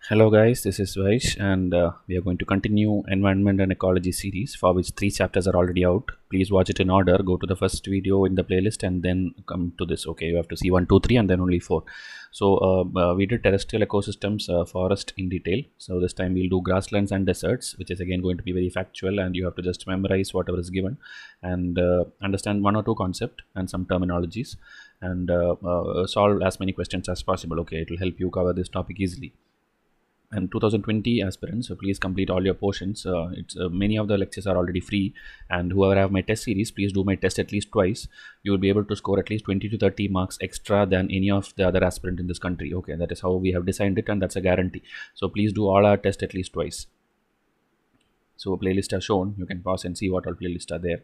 Hello guys, this is Vysh and we are going to continue environment and ecology series for which 3 chapters are already out. Please watch it in order. Go to the first video in the playlist and then come to this. Okay, you have to see 1, 2, 3 and then only 4. So we did terrestrial ecosystems, forest in detail. So this time we'll do grasslands and deserts, which is again going to be very factual and you have to just memorize whatever is given and understand 1 or 2 concepts and some terminologies and solve as many questions as possible. Okay, it will help you cover this topic easily. And 2020 aspirants, so please complete all your portions. It's many of the lectures are already free, and whoever have my test series, please do my test at least twice. You will be able to score at least 20 to 30 marks extra than any of the other aspirant in this country. Okay, that is how we have designed it, and that's a guarantee. So please do all our test at least twice. So playlist are shown. You can pause and see what all playlists are there.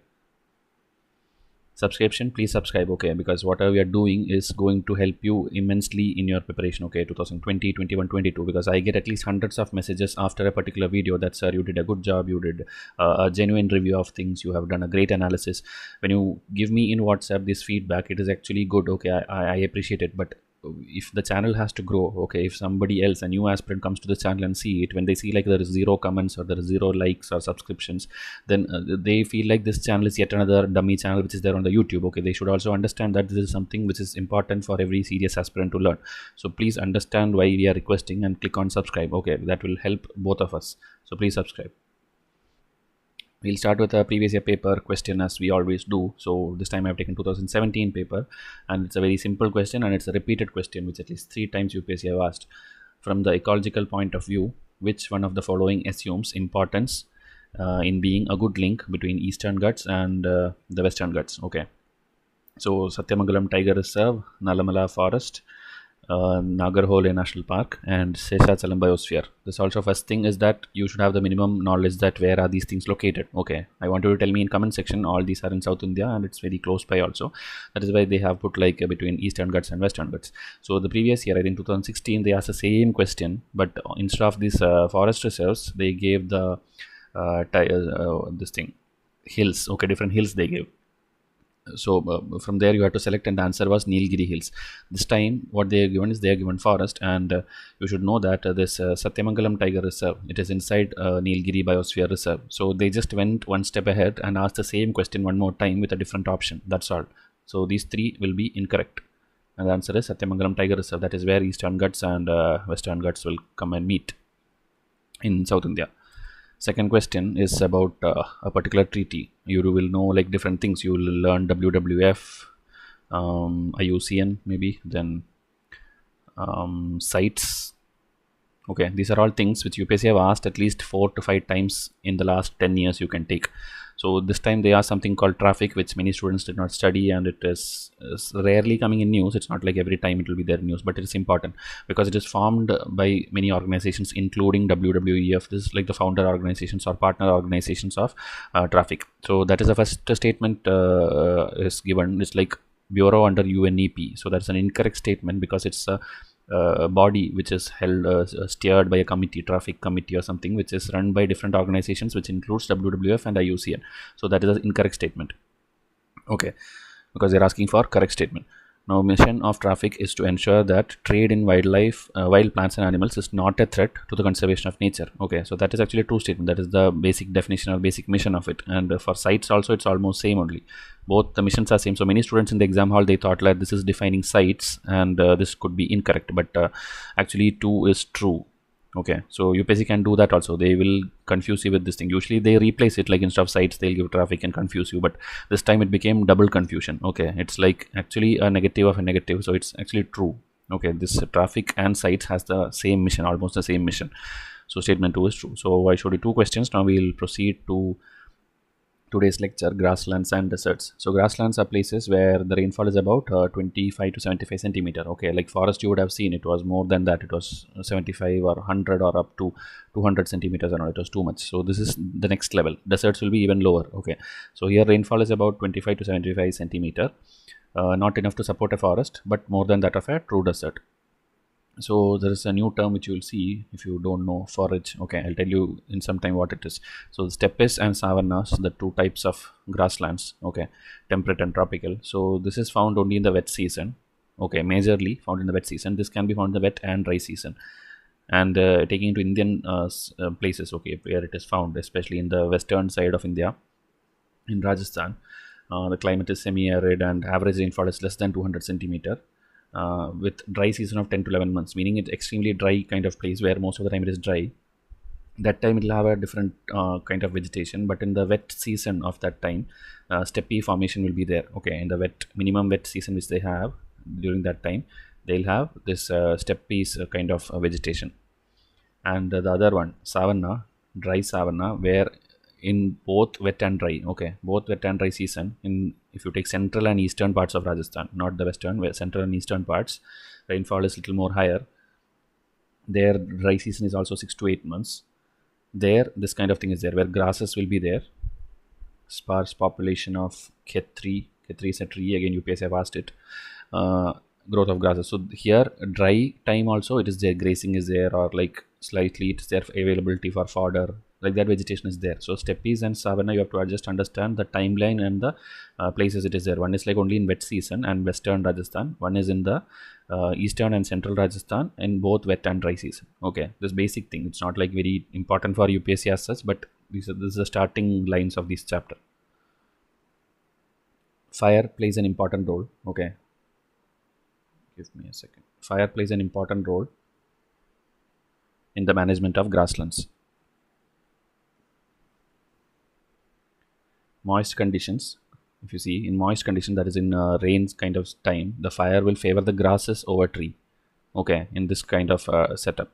Subscription, please subscribe, okay, because whatever we are doing is going to help you immensely in your preparation. Okay, 2020, 21, 22, because I get at least hundreds of messages after a particular video that, sir, you did a good job, you did a genuine review of things, you have done a great analysis. When you give me in WhatsApp this feedback, it is actually good. Okay, I appreciate it, but if the channel has to grow, okay, if somebody else, a new aspirant, comes to the channel and see it, when they see like there is 0 comments or there is 0 likes or subscriptions, then they feel like this channel is yet another dummy channel which is there on the YouTube. Okay, they should also understand that this is something which is important for every serious aspirant to learn. So please understand why we are requesting and click on subscribe. Okay, that will help both of us, so please subscribe. We'll start with a previous year paper question as we always do. So this time I've taken 2017 paper and it's a very simple question and it's a repeated question which at least 3 times UPSC have asked. From the ecological point of view, which one of the following assumes importance in being a good link between Eastern Ghats and the Western Ghats? Okay, so Satyamangalam Tiger Reserve, Nalamala Forest, Nagarhole National Park and Seshachalam Biosphere. This also first thing is that you should have the minimum knowledge that where are these things located. Okay, I want you to tell me in comment section. All these are in South India and it's very close by also. That is why they have put like between Eastern Ghats and Western Ghats. So the previous year, I think 2016, they asked the same question, but instead of these forest reserves, they gave the this thing hills. Okay, different hills they gave. So from there you have to select and the answer was Nilgiri Hills. This time what they are given is they are given forest and you should know that this Satyamangalam Tiger Reserve, it is inside Nilgiri Biosphere Reserve. So they just went one step ahead and asked the same question one more time with a different option. That's all. So these 3 will be incorrect. And the answer is Satyamangalam Tiger Reserve. That is where Eastern Ghats and Western Ghats will come and meet in South India. Second question is about a particular treaty. You will know like different things. You will learn WWF, IUCN maybe, then sites. Okay, these are all things which UPSC have asked at least 4 to 5 times in the last 10 years you can take. So this time they asked something called traffic, which many students did not study and it is rarely coming in news. It's not like every time it will be there in news, but it is important because it is formed by many organizations including WWEF. This is like the founder organizations or partner organizations of traffic. So that is the first statement is given. It's like Bureau under UNEP. So that's an incorrect statement because it's a body which is held steered by a committee, traffic committee or something, which is run by different organizations which includes WWF and IUCN. So that is an incorrect statement. Okay, because they're asking for correct statement. Now mission of traffic is to ensure that trade in wildlife, wild plants and animals is not a threat to the conservation of nature. Okay, so that is actually a true statement. That is the basic definition or basic mission of it. And for sites also it's almost same only. Both the missions are same. So many students in the exam hall, they thought like this is defining sites and this could be incorrect, but actually 2 is true. Okay, so UPSC can do that also. They will confuse you with this thing. Usually they replace it, like instead of sites they'll give traffic and confuse you, but this time it became double confusion. Okay, it's like actually a negative of a negative, so it's actually true. Okay, this traffic and sites has the same mission, almost the same mission. So statement 2 is true. So I showed you 2 questions. Now we'll proceed to today's lecture, grasslands and deserts. So grasslands are places where the rainfall is about 25 to 75 centimeter. Okay, like forest you would have seen it was more than that. It was 75 or 100 or up to 200 centimeters and all. It was too much. So this is the next level. Deserts will be even lower. Okay, so here rainfall is about 25 to 75 centimeter. Not enough to support a forest, but more than that of a true desert. So there is a new term which you will see if you don't know forage. Okay, I'll tell you in some time what it is. So the steppes and savannas, the 2 types of grasslands. Okay, temperate and tropical. So this is found only in the wet season. Okay, majorly found in the wet season. This can be found in the wet and dry season. and taking into Indian places, okay, where it is found, especially in the western side of India, in Rajasthan. The climate is semi-arid and average rainfall is less than 200 centimeter, with dry season of 10 to 11 months, meaning it's extremely dry kind of place where most of the time it is dry. That time it'll have a different kind of vegetation, but in the wet season of that time, steppe formation will be there. Okay, in the minimum wet season which they have during that time, they'll have this steppes kind of vegetation. And the other one, savanna, dry savanna, where in both wet and dry, okay, both wet and dry season, in if you take central and eastern parts of Rajasthan, not the western, where central and eastern parts, rainfall is little more higher. Their dry season is also 6 to 8 months. There, this kind of thing is there, where grasses will be there. Sparse population of Khetri. Khetri is a tree, again UPSC have asked it. Growth of grasses. So here, dry time also it is there, grazing is there, or like slightly it's there, availability for fodder, like that vegetation is there. So steppes and savanna, you have to just understand the timeline and the places it is there. One is like only in wet season and western Rajasthan, one is in the eastern and central Rajasthan, and both wet and dry season. Okay, this basic thing, it's not like very important for UPSC as such, but this is the starting lines of this chapter. Fire plays an important role. Okay, give me a second. Fire plays an important role in the management of grasslands. Moist conditions, if you see, in moist condition, that is in rains kind of time, the fire will favor the grasses over tree. Okay, in this kind of setup.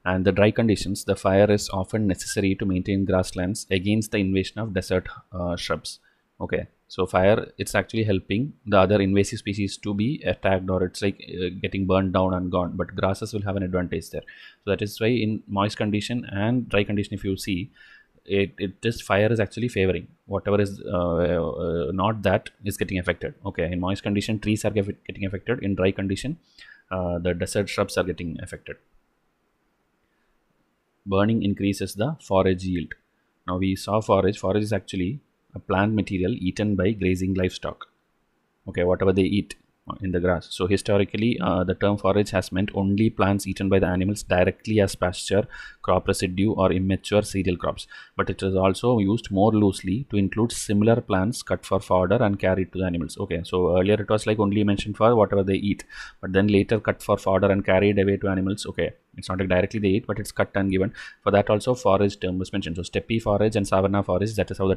And the dry conditions, the fire is often necessary to maintain grasslands against the invasion of desert shrubs. Okay, so fire, it's actually helping the other invasive species to be attacked, or it's like getting burned down and gone, but grasses will have an advantage there. So that is why in moist condition and dry condition, if you see, this fire is actually favoring whatever is not that is getting affected. Okay, in moist condition trees are getting affected, in dry condition the desert shrubs are getting affected. Burning increases the forage yield. Now we saw forage is actually a plant material eaten by grazing livestock. Okay, whatever they eat in the grass. So historically, the term forage has meant only plants eaten by the animals directly as pasture, crop residue, or immature cereal crops. But it is also used more loosely to include similar plants cut for fodder and carried to the animals. Okay, so earlier it was like only mentioned for whatever they eat, but then later cut for fodder and carried away to animals. Okay, it's not like directly they eat, but it's cut and given. For that also forage term was mentioned. So steppe forage and savanna forage, that is how the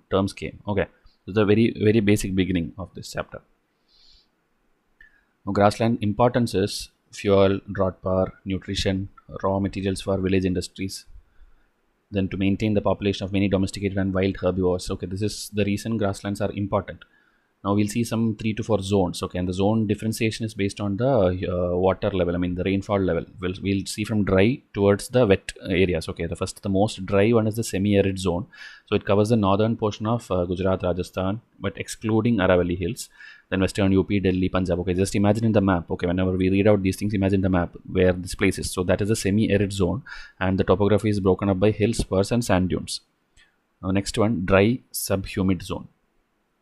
terms came. Okay, so the very basic beginning of this chapter. Now, grassland importance is fuel, drought power, nutrition, raw materials for village industries. Then to maintain the population of many domesticated and wild herbivores. Okay, this is the reason grasslands are important. Now we'll see some 3 to 4 zones. Okay, and the zone differentiation is based on the water level. I mean the rainfall level. We'll see from dry towards the wet areas. Okay, the most dry one is the semi-arid zone. So it covers the northern portion of Gujarat, Rajasthan, but excluding Aravalli Hills. Then western UP, Delhi, Punjab. Okay, just imagine in the map. Okay, whenever we read out these things, imagine the map where this place is. So that is a semi-arid zone, and the topography is broken up by hills, spurs, and sand dunes. Now next one, dry subhumid zone.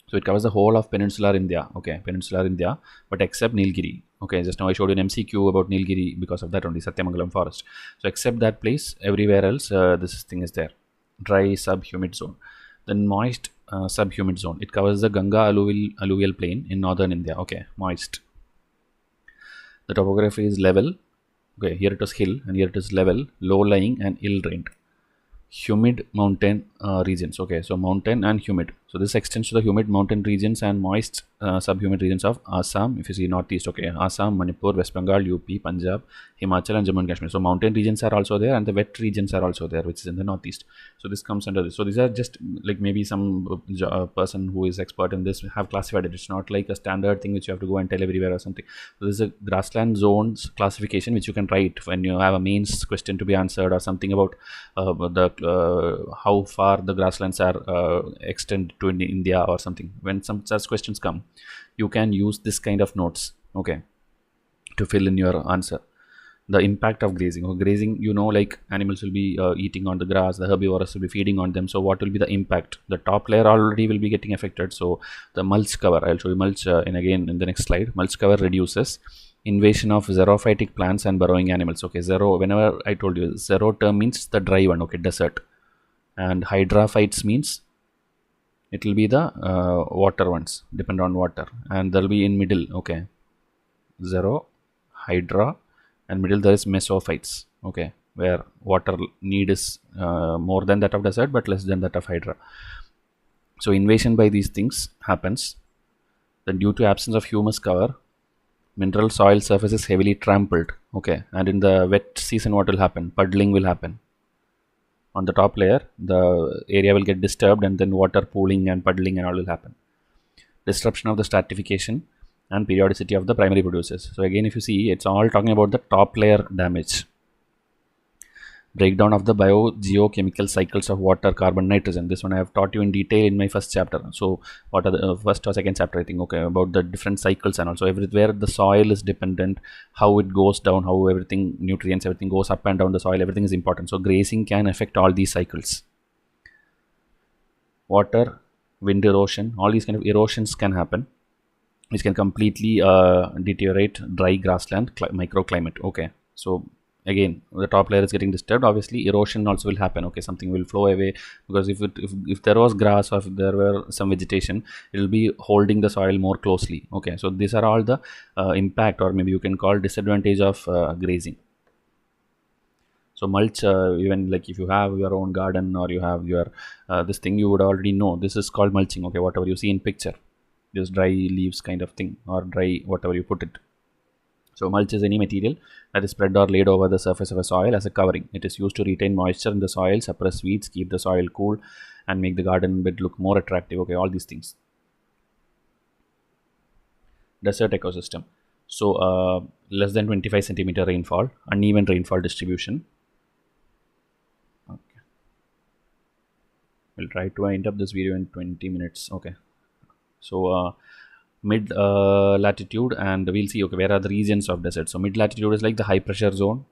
So it covers the whole of peninsular India. Okay, peninsular India, but except Nilgiri. Okay, just now I showed you an MCQ about Nilgiri because of that only, Satyamangalam forest. So except that place, everywhere else this thing is there. Dry subhumid zone. Then moist subhumid zone. It covers the Ganga alluvial plain in northern India. Okay, moist. The topography is level. Okay, here it is hill and here it is level, low lying and ill drained. Humid mountain regions. Okay, so mountain and humid. So this extends to the humid mountain regions and moist subhumid regions of Assam. If you see northeast, okay, Assam, Manipur, West Bengal, UP, Punjab, Himachal, and Jammu and Kashmir. So mountain regions are also there, and the wet regions are also there, which is in the northeast. So this comes under this. So these are just like maybe some person who is expert in this have classified it. It's not like a standard thing which you have to go and tell everywhere or something. So this is a grassland zones classification which you can write when you have a mains question to be answered, or something about how far the grasslands are extend to India or something. When some such questions come, you can use this kind of notes, okay, to fill in your answer. The impact of grazing. Grazing, you know, like animals will be eating on the grass, the herbivores will be feeding on them. So what will be the impact? The top layer already will be getting affected. So the mulch cover, I'll show you mulch again in the next slide. Mulch cover reduces. Invasion of xerophytic plants and burrowing animals. Okay, xero, whenever I told you, xero term means the dry one, okay, desert. And hydrophytes means it will be the water ones, depend on water. And there will be in middle, okay, xero, hydra, and middle there is mesophytes, okay, where water need is more than that of desert but less than that of hydra. So invasion by these things happens. Then due to absence of humus cover, mineral soil surface is heavily trampled, okay, and in the wet season what will happen? Puddling will happen. On the top layer, the area will get disturbed and then water pooling and puddling and all will happen. Disruption of the stratification and periodicity of the primary producers. So again, if you see, it's all talking about the top layer damage. Breakdown of the biogeochemical cycles of water, carbon, nitrogen. This one I have taught you in detail in my first chapter. So what are the first or second chapter, I think, okay, about the different cycles and also everywhere the soil is dependent, how it goes down, how everything, nutrients, everything goes up and down the soil, everything is important. So grazing can affect all these cycles. Water, wind erosion, all these kind of erosions can happen, which can completely deteriorate dry grassland microclimate. Okay, so again the top layer is getting disturbed, obviously erosion also will happen, okay, something will flow away, because if there was grass or if there were some vegetation, it will be holding the soil more closely, okay. So these are all the impact, or maybe you can call disadvantage of grazing. So mulch, even like if you have your own garden or you have your this thing, you would already know this is called mulching, okay, whatever you see in picture, this dry leaves kind of thing, or dry whatever you put it. So mulch is any material that is spread or laid over the surface of a soil as a covering. It is used to retain moisture in the soil, suppress weeds, keep the soil cool, and make the garden bed look more attractive. Okay, all these things. Desert ecosystem. So less than 25 centimeter rainfall, uneven rainfall distribution. Okay, we'll try to wind up this video in 20 minutes. Okay, so mid latitude, and we'll see, okay, where are the regions of desert. So mid latitude is like the high pressure zone,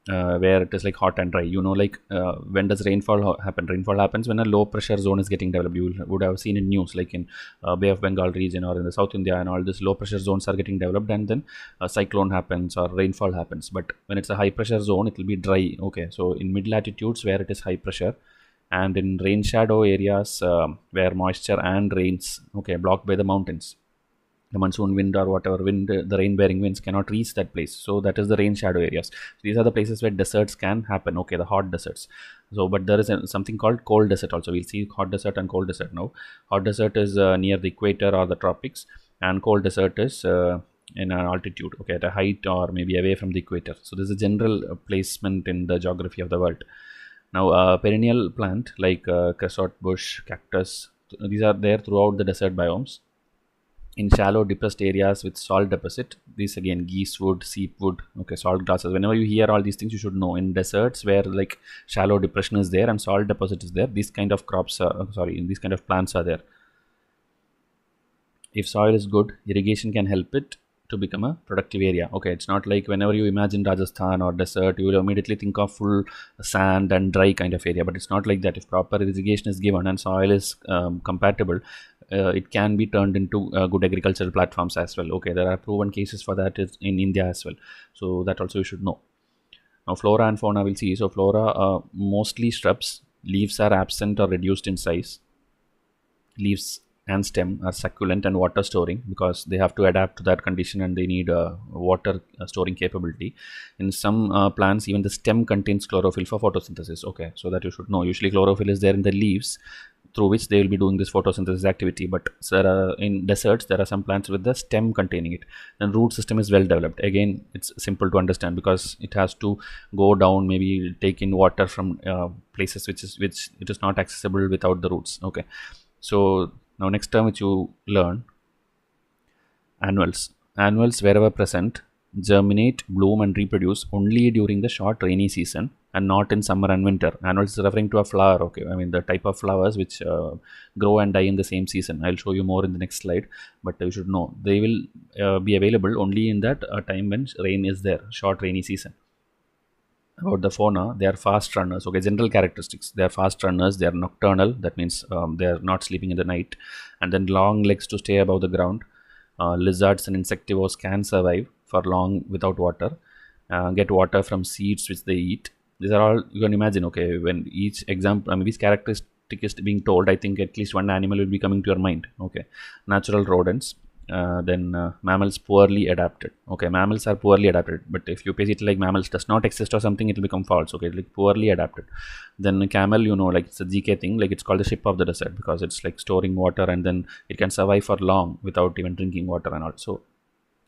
where it is like hot and dry, you know, like when does rainfall happen? Rainfall happens when a low pressure zone is getting developed. You would have seen in news, like in Bay of Bengal region or in the South India, and all this low pressure zones are getting developed, and then a cyclone happens or rainfall happens. But when it's a high pressure zone, it will be dry, okay. So in mid latitudes where it is high pressure, and in rain shadow areas where moisture and rains, okay, blocked by the mountains, the monsoon wind or whatever wind, the rain bearing winds cannot reach that place. So that is the rain shadow areas. These are the places where deserts can happen, okay, the hot deserts. So but there is something called cold desert also. We'll see hot desert and cold desert now. Hot desert is near the equator or the tropics, and cold desert is in an altitude, okay, at a height or maybe away from the equator. So this is a general placement in the geography of the world. Now perennial plant like crescent bush, cactus, these are there throughout the desert biomes. In shallow depressed areas with salt deposit, these again geesewood, seepwood, okay, salt grasses. Whenever you hear all these things, you should know in deserts where like shallow depression is there and salt deposit is there, these kind of crops these kind of plants are there. If soil is good, irrigation can help it to become a productive area. Okay, it's not like whenever you imagine Rajasthan or desert, you will immediately think of full sand and dry kind of area, but it's not like that. If proper irrigation is given and soil is compatible, it can be turned into good agricultural platforms as well. Okay, there are proven cases for that in India as well. So that also you should know. Now flora and fauna we'll see. So flora, mostly shrubs, leaves are absent or reduced in size. Leaves and stem are succulent and water storing because they have to adapt to that condition and they need water storing capability. In some plants, even the stem contains chlorophyll for photosynthesis. Okay, so that you should know. Usually chlorophyll is there in the leaves, through which they will be doing this photosynthesis activity. But in deserts, there are some plants with the stem containing it. And root system is well developed. Again, it's simple to understand because it has to go down, maybe take in water from places which it is not accessible without the roots. Okay, so now next term which you learn, annuals. Annuals, wherever present, germinate, bloom and reproduce only during the short rainy season and not in summer and winter. Annuals is referring to a flower, okay, I mean the type of flowers which grow and die in the same season. I'll show you more in the next slide, but you should know they will be available only in that time when rain is there, short rainy season. About the fauna, they are fast runners. Okay, general characteristics: they are fast runners, they are nocturnal, that means they are not sleeping in the night, and then long legs to stay above the ground. Lizards and insectivores can survive. for long without water, get water from seeds which they eat. These are all, you can imagine, okay, when each example, I mean, each characteristic is being told, I think at least one animal will be coming to your mind. Okay, natural rodents, then mammals poorly adapted. Okay, mammals are poorly adapted, but if you paste it like mammals does not exist or something, it will become false. Okay, like poorly adapted. Then camel, you know, like it's a GK thing, like it's called the ship of the desert because it's like storing water and then it can survive for long without even drinking water and also.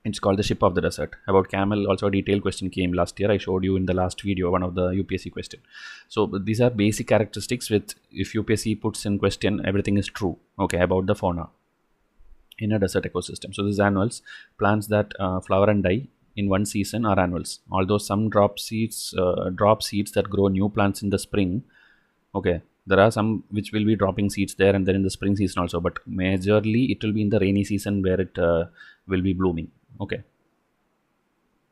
It's called the ship of the desert. About camel, also a detailed question came last year. I showed you in the last video, one of the UPSC question. So these are basic characteristics with, if UPSC puts in question, everything is true, okay, about the fauna in a desert ecosystem. So these annuals, plants that flower and die in one season are annuals. Although some drop seeds that grow new plants in the spring, okay, there are some which will be dropping seeds there and then in the spring season also, but majorly it will be in the rainy season where it will be blooming. Okay,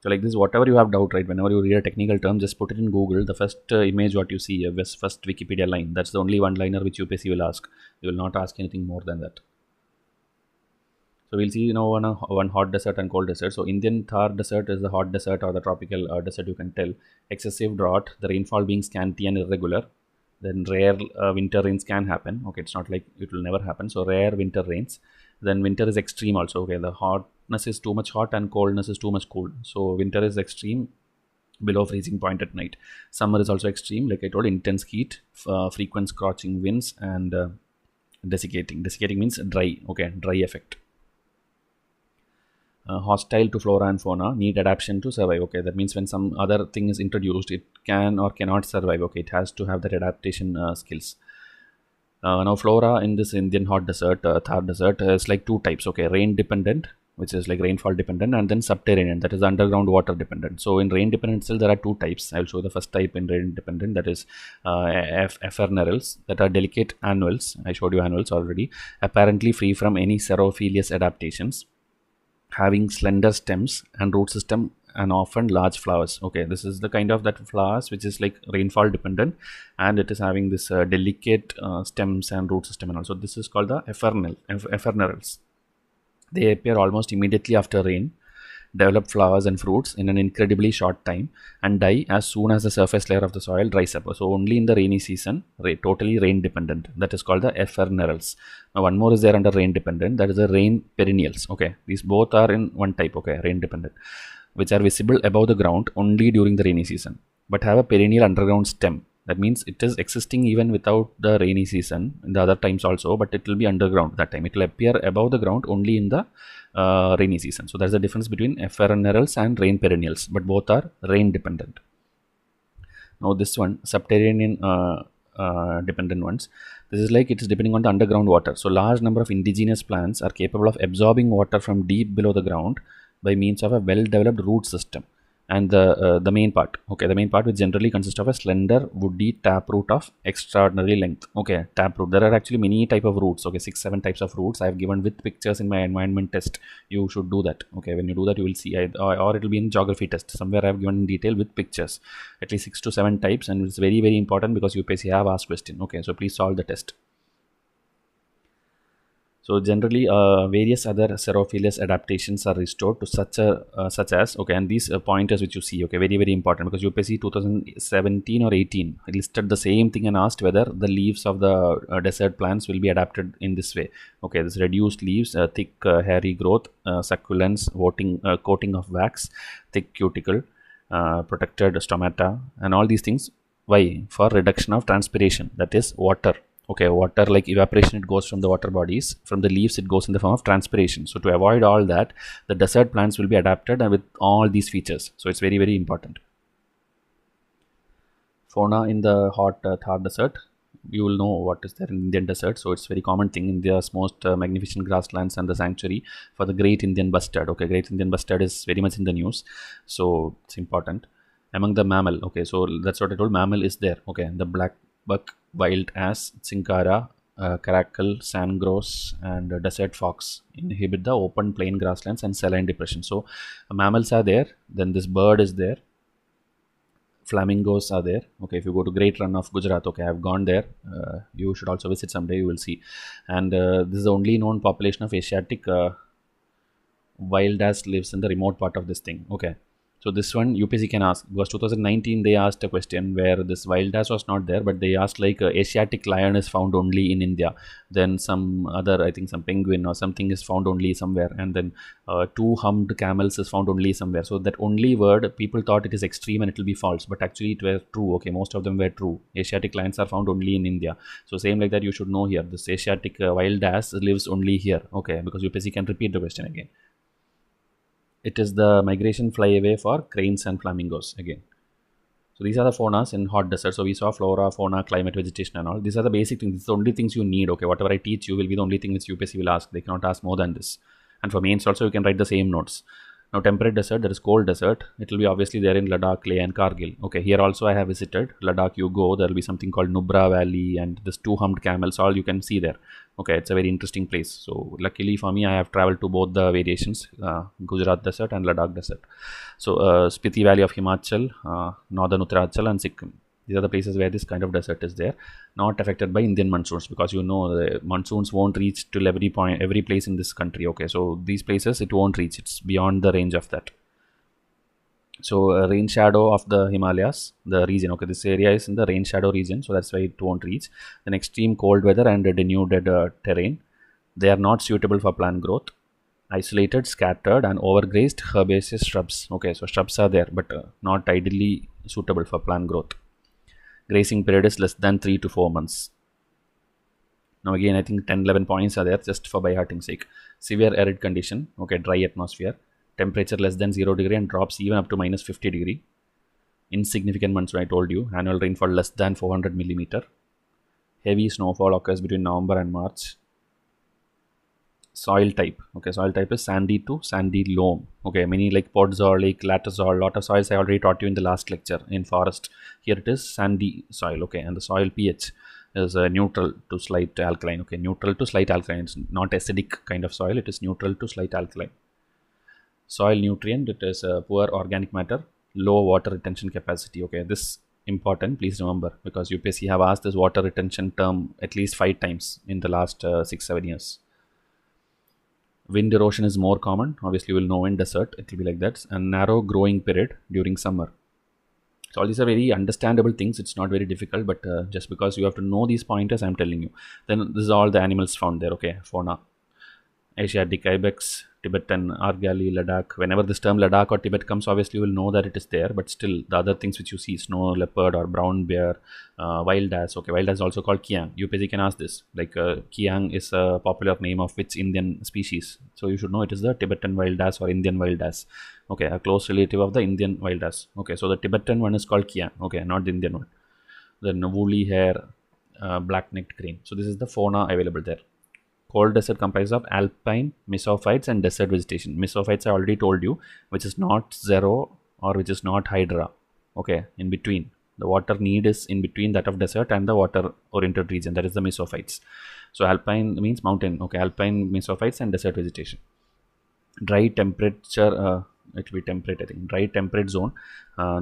so like this, whatever you have doubt, right, whenever you read a technical term, just put it in Google. The first image what you see, first Wikipedia line, that's the only one liner which UPSC will ask. They will not ask anything more than that. So we'll see, you know, one hot desert and cold desert. So Indian Thar desert is the hot desert or the tropical desert, you can tell. Excessive drought, the rainfall being scanty and irregular. Then rare winter rains can happen. Okay, it's not like it will never happen. So rare winter rains. Then winter is extreme also. Okay, the hotness is too much hot and coldness is too much cold. So winter is extreme, below freezing point at night. Summer is also extreme, like I told, intense heat, frequent scorching winds, and desiccating. Desiccating means dry. Okay, dry effect. Hostile to flora and fauna, need adaptation to survive. Okay, that means when some other thing is introduced, it can or cannot survive. Okay, it has to have that adaptation skills. Now flora in this Indian hot desert, Thar desert, is like two types. Okay, rain dependent, which is like rainfall dependent, and then subterranean, that is underground water dependent. So in rain dependent still there are two types. I will show the first type in rain dependent, that is ephemerals, that are delicate annuals. I showed you annuals already, apparently free from any xerophilous adaptations, having slender stems and root system and often large flowers. Okay, this is the kind of that flowers which is like rainfall dependent, and it is having this delicate stems and root system, and also this is called the ephemerals. They appear almost immediately after rain, develop flowers and fruits in an incredibly short time, and die as soon as the surface layer of the soil dries up. So only in the rainy season, totally rain dependent. That is called the ephemerals. Now one more is there under rain dependent, that is the rain perennials. Okay, these both are in one type. Okay, rain dependent, which are visible above the ground only during the rainy season, but have a perennial underground stem. That means it is existing even without the rainy season in the other times also, but it will be underground that time. It will appear above the ground only in the rainy season. So there's a difference between ephemerals and rain perennials, but both are rain dependent. Now this one, subterranean dependent ones, this is like it is depending on the underground water. So large number of indigenous plants are capable of absorbing water from deep below the ground by means of a well developed root system. And the main part, okay, the main part which generally consists of a slender woody taproot of extraordinary length. Okay, taproot, there are actually many type of roots. Okay, 6-7 types of roots I have given with pictures in my environment test. You should do that. Okay, when you do that you will see, or it will be in geography test somewhere I have given in detail with pictures, at least 6 to 7 types, and it's very very important because UPSC have asked question. Okay, so please solve the test. So generally, various other xerophilous adaptations are restored to such as, okay, and these pointers which you see, okay, very very important because UPSC 2017 or 18 listed the same thing and asked whether the leaves of the desert plants will be adapted in this way. Okay, this reduced leaves, thick hairy growth, succulents, coating of wax, thick cuticle, protected stomata, and all these things. Why? For reduction of transpiration, that is water. Okay, water, like evaporation, it goes from the water bodies. From the leaves, it goes in the form of transpiration. So to avoid all that, the desert plants will be adapted with all these features. So it's very very important. Fauna in the hot Thar desert, you will know what is there in Indian desert. So it's very common thing. India's most magnificent grasslands and the sanctuary for the great Indian bustard. Okay, great Indian bustard is very much in the news, so it's important. Among the mammal, okay, so that's what I told, mammal is there. Okay, the black buck, wild ass, cinkara, caracal, sandgrouse, and desert fox inhabit the open plain grasslands and saline depression. So mammals are there, then this bird is there, flamingos are there. Okay, if you go to Great Run of Gujarat, okay, I have gone there, you should also visit someday, you will see. And this is the only known population of Asiatic wild ass lives in the remote part of this thing. Okay, so this one UPSC can ask, because 2019 they asked a question where this wild ass was not there, but they asked like Asiatic lion is found only in India, then some other, I think some penguin or something is found only somewhere, and then two humped camels is found only somewhere. So that only word, people thought it is extreme and it will be false, but actually it were true. Okay, most of them were true. Asiatic lions are found only in India. So same like that, you should know here, this Asiatic wild ass lives only here. Okay, because UPSC can repeat the question again. It is the migration flyaway for cranes and flamingos again. So these are the faunas in hot desert. So we saw flora, fauna, climate, vegetation and all. These are the basic things. These are the only things you need. Okay, whatever I teach you will be the only thing which UPSC will ask. They cannot ask more than this. And for mains also, you can write the same notes. Now temperate desert, there is cold desert. It will be obviously there in Ladakh, Leh and Kargil. Okay, here also I have visited Ladakh. You go, there will be something called Nubra Valley and this two humped camels, all you can see there. Okay, it's a very interesting place. So luckily for me, I have traveled to both the variations, Gujarat desert and Ladakh desert. So Spiti Valley of Himachal, northern Uttarachal and Sikkim. These are the places where this kind of desert is there, not affected by Indian monsoons, because you know the monsoons won't reach to every place in this country. Okay, so these places it won't reach, it's beyond the range of that. So rain shadow of the Himalayas, the region. Okay, this area is in the rain shadow region, so that's why it won't reach. Then extreme cold weather and denuded terrain. They are not suitable for plant growth. Isolated, scattered and overgrazed herbaceous shrubs. Okay, so shrubs are there, but not ideally suitable for plant growth. Grazing period is less than 3 to 4 months. Now again, I think 10-11 points are there just for by hearting sake. Severe arid condition. Okay, dry atmosphere. Temperature less than 0 degree and drops even up to minus 50 degree. Insignificant monsoon, I told you. Annual rainfall less than 400 millimeter. Heavy snowfall occurs between November and March. Soil type. Okay, soil type is sandy to sandy loam. Okay, many like podzolic, latazol, lot of soils I already taught you in the last lecture in forest. Here it is sandy soil. Okay, and the soil pH is neutral to slight alkaline. Okay, neutral to slight alkaline. It's not acidic kind of soil. It is neutral to slight alkaline. Soil nutrient, it is poor organic matter, low water retention capacity. Okay, this important, please remember, because UPSC have asked this water retention term at least 5 times in the last 6-7 years. Wind erosion is more common. Obviously, you will know in desert, it will be like that. And narrow growing period during summer. So all these are very understandable things. It's not very difficult, but just because you have to know these pointers, I'm telling you. Then this is all the animals found there. Okay, fauna. Asiatic ibex, Tibetan, Argali, Ladakh. Whenever this term Ladakh or Tibet comes, obviously you will know that it is there. But still, the other things which you see, snow leopard or brown bear, wild ass. Okay, wild ass is also called Kiang. UPSC can ask this. Like Kiang is a popular name of which Indian species. So you should know it is the Tibetan wild ass or Indian wild ass. Okay, a close relative of the Indian wild ass. Okay, so the Tibetan one is called Kiang. Okay, not the Indian one. Then woolly hair, black-necked crane. So this is the fauna available there. Cold desert comprises of alpine, mesophytes and desert vegetation. Mesophytes I already told you, which is not xero or which is not hydra. Okay, in between. The water need is in between that of desert and the water oriented region. That is the mesophytes. So alpine means mountain. Okay, alpine, mesophytes and desert vegetation. Dry temperature, it will be temperate, I think. Dry temperate zone.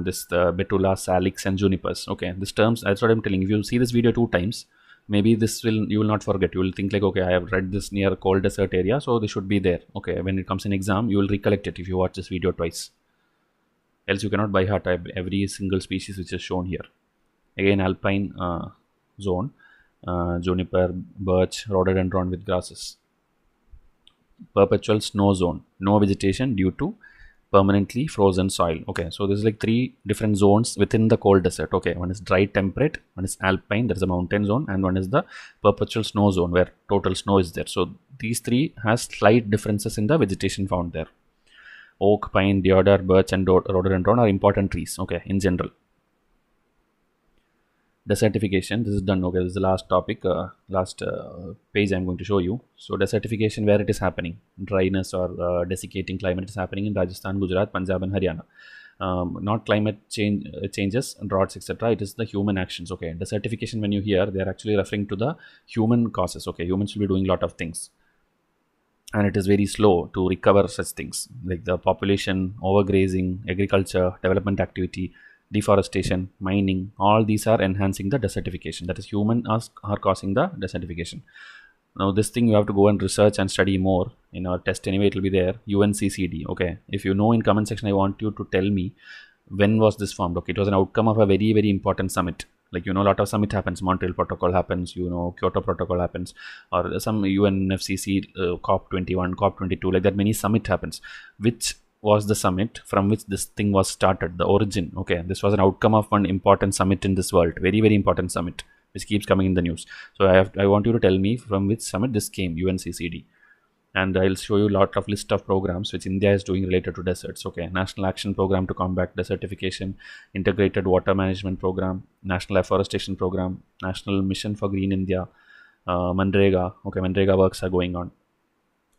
This betula, salix and junipers. Okay, these terms, that's what I'm telling you. If you see this video 2 times, maybe this you will not forget. You will think like, okay, I have read this near cold desert area, so this should be there. Okay, when it comes in exam, you will recollect it if you watch this video twice. Else you cannot by heart every single species which is shown here. Again, alpine zone, juniper, birch, rhododendron with grasses. Perpetual snow zone, no vegetation due to permanently frozen soil. Okay, so there's like 3 different zones within the cold desert. Okay, one is dry temperate, one is alpine, there is a mountain zone, and one is the perpetual snow zone where total snow is there. So these 3 has slight differences in the vegetation found there. Oak, pine, deodar, birch and rhododendron are important trees. Okay, in general. Desertification, this is done. Okay, this is the last topic, last page I'm going to show you. So desertification, where it is happening, dryness or desiccating climate is happening in Rajasthan, Gujarat, Punjab and Haryana. Not climate changes, droughts, etc. It is the human actions. Okay, desertification, when you hear, they are actually referring to the human causes. Okay, humans will be doing a lot of things, and it is very slow to recover such things like the population, overgrazing, agriculture, development activity, deforestation, mining. All these are enhancing the desertification. That is, humans are causing the desertification. Now this thing you have to go and research and study more. In our test anyway, it will be there. UNCCD. Okay, if you know, in comment section, I want you to tell me when was this formed. Okay, it was an outcome of a very, very important summit. Like, you know, a lot of summit happens. Montreal Protocol happens, you know, Kyoto Protocol happens, or some UNFCC COP21, COP22, like that many summit happens. Which was the summit from which this thing was started, the origin. Okay, this was an outcome of one important summit in this world, very, very important summit, which keeps coming in the news. So I want you to tell me from which summit this came, UNCCD. And I'll show you a lot of list of programs which India is doing related to deserts. Okay, National Action Program to combat desertification, Integrated Water Management Program, National Afforestation Program, National Mission for Green India, Manrega. Okay, Manrega works are going on.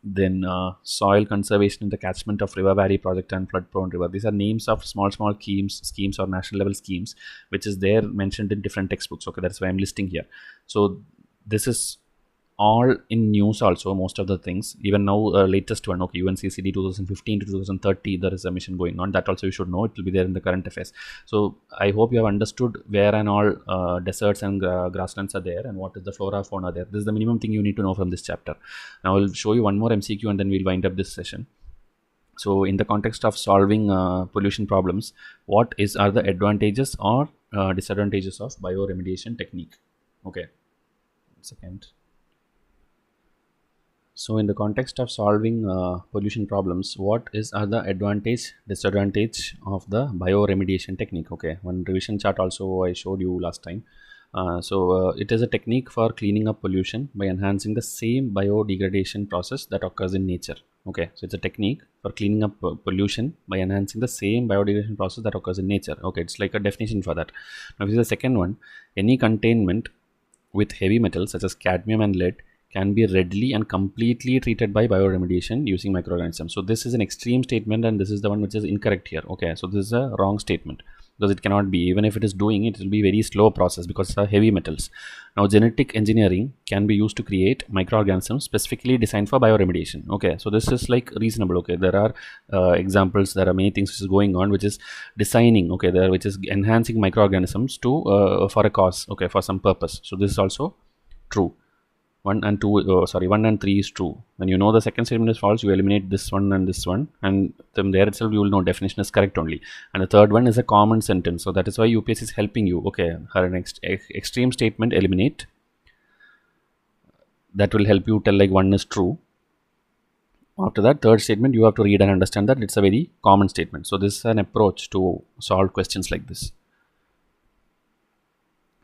Then soil conservation in the catchment of River Valley Project and flood prone river. These are names of small schemes or national level schemes which is there mentioned in different textbooks. Okay, that's why I'm listing here. So this is all in news also, most of the things. Even now, latest one, okay, UNCCD 2015 to 2030, there is a mission going on. That also you should know. It will be there in the current affairs. So I hope you have understood where and all deserts and grasslands are there and what is the flora fauna there. This is the minimum thing you need to know from this chapter. Now I'll show you one more MCQ and then we'll wind up this session. So in the context of solving pollution problems, what are the advantages or disadvantages of bioremediation technique? Okay, 1 second. So in the context of solving pollution problems, what are the disadvantage of the bioremediation technique? Okay, one revision chart also I showed you last time. It is a technique for cleaning up pollution by enhancing the same biodegradation process that occurs in nature. Okay, so it's a technique for cleaning up pollution by enhancing the same biodegradation process that occurs in nature. Okay, it's like a definition for that. Now this is the second one. Any containment with heavy metals such as cadmium and lead can be readily and completely treated by bioremediation using microorganisms. So this is an extreme statement and this is the one which is incorrect here. Okay, so this is a wrong statement because it cannot be. Even if it is doing it, it will be very slow process because it's heavy metals. Now genetic engineering can be used to create microorganisms specifically designed for bioremediation. Okay, so this is like reasonable. Okay, there are examples, there are many things which is going on which is designing, okay, there which is enhancing microorganisms to for a cause, okay, for some purpose. So this is also true. 1 and 3 is true. When you know the second statement is false, you eliminate this one, and then there itself you will know definition is correct only. And the third one is a common sentence. So that is why UPSC is helping you. Okay, her next extreme statement eliminate. That will help you tell like one is true. After that, third statement you have to read and understand that it's a very common statement. So this is an approach to solve questions like this.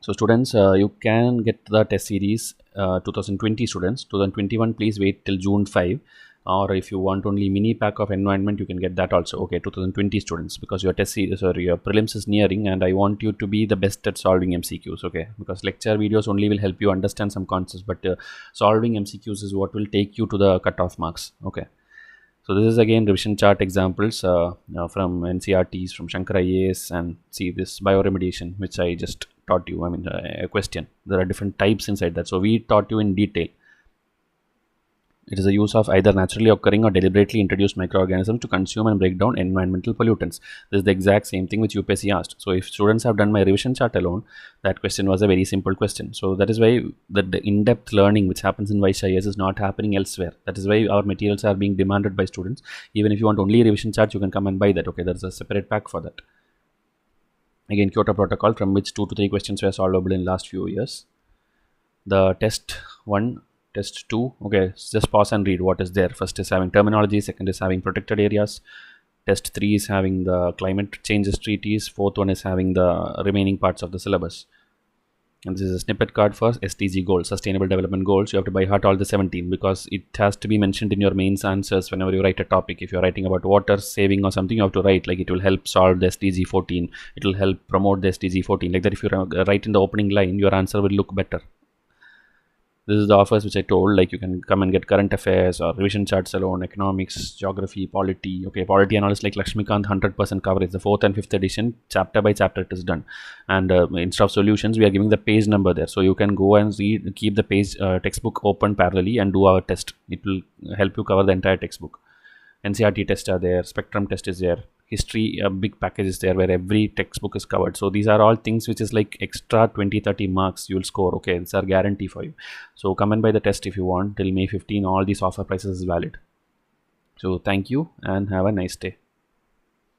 So students, you can get the test series 2020 students. 2021, please wait till June 5. Or if you want only mini pack of environment, you can get that also. Okay, 2020 students, because your test series or your prelims is nearing and I want you to be the best at solving MCQs. Okay, because lecture videos only will help you understand some concepts, but solving MCQs is what will take you to the cutoff marks. Okay. So this is again revision chart examples from NCERTS, from Shankar IAS, and see this bioremediation which I just taught you. I mean a question. There are different types inside that. So we taught you in detail. It is the use of either naturally occurring or deliberately introduced microorganisms to consume and break down environmental pollutants. This is the exact same thing which UPSC asked. So if students have done my revision chart alone, that question was a very simple question. So that is why the in-depth learning which happens in Vysh IAS is not happening elsewhere. That is why our materials are being demanded by students. Even if you want only revision chart, you can come and buy that. Okay, there is a separate pack for that. Again, Kyoto Protocol, from which 2 to 3 questions were solvable in last few years. The test 1, test 2, okay, just pause and read what is there. First is having terminology, second is having protected areas, test 3 is having the climate changes treaties, fourth one is having the remaining parts of the syllabus. And this is a snippet card for SDG goals, Sustainable Development Goals. You have to by heart all the 17 because it has to be mentioned in your mains answers whenever you write a topic. If you're writing about water saving or something, you have to write like it will help solve the SDG 14. It will help promote the SDG 14. Like that, if you write in the opening line, your answer will look better. This is the offers which I told, like you can come and get current affairs or revision charts alone, economics, geography, polity. Okay, polity and all is like Lakshmikant 100% coverage. The 4th and 5th edition, chapter by chapter it is done. And instead of solutions, we are giving the page number there. So you can go and read, keep the page textbook open parallelly and do our test. It will help you cover the entire textbook. NCERT tests are there, spectrum test is there, history big package is there where every textbook is covered. So these are all things which is like extra 20-30 marks you'll score. Okay, it's a guarantee for you. So come and buy the test if you want. Till May 15 all these offer prices is valid. So thank you and have a nice day.